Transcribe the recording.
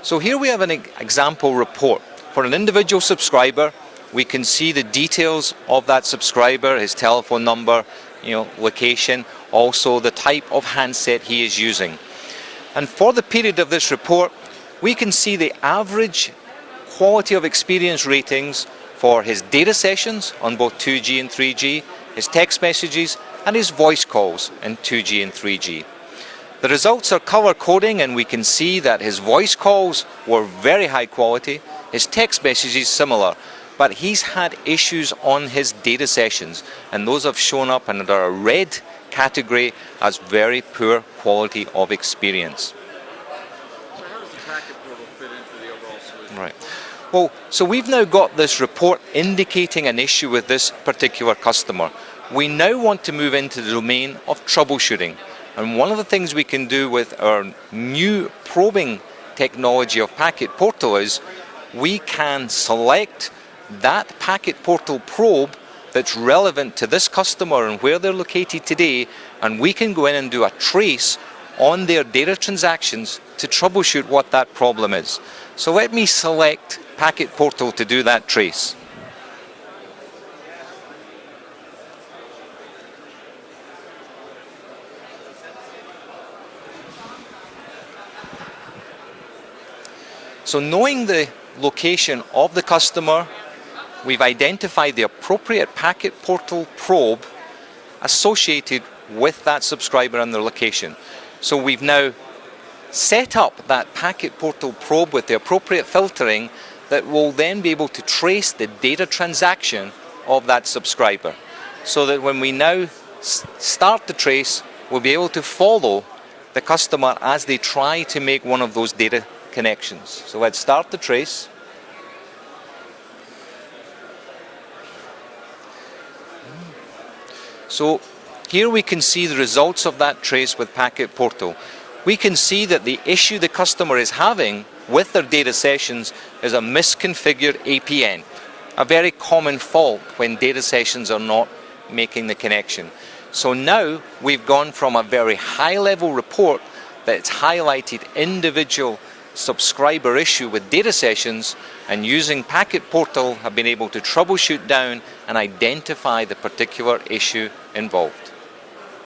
So here we have an example report. For an individual subscriber, we can see the details of that subscriber, his telephone number, location, also the type of handset he is using. And for the period of this report, we can see the average quality of experience ratings for his data sessions on both 2G and 3G, his text messages, and his voice calls in 2G and 3G. The results are color coding, and we can see that his voice calls were very high quality, his text messages similar, but he's had issues on his data sessions, and those have shown up under a red category as very poor quality of experience. So how does the Packet Portal fit into the overall solution? Right. Well, so we've now got this report indicating an issue with this particular customer. We now want to move into the domain of troubleshooting. And one of the things we can do with our new probing technology of Packet Portal is we can select that Packet Portal probe that's relevant to this customer and where they're located today, and we can go in and do a trace on their data transactions to troubleshoot what that problem is. So let me select Packet Portal to do that trace. So knowing the location of the customer, we've identified the appropriate Packet Portal probe associated with that subscriber and their location. So we've now set up that Packet Portal probe with the appropriate filtering that will then be able to trace the data transaction of that subscriber. So that when we now start the trace, we'll be able to follow the customer as they try to make one of those data connections. So let's start the trace. So here we can see the results of that trace with Packet Portal. We can see that the issue the customer is having with their data sessions is a misconfigured APN, a very common fault when data sessions are not making the connection. So now we've gone from a very high level report that's highlighted individual subscriber issue with data sessions, and using Packet Portal have been able to troubleshoot down and identify the particular issue involved.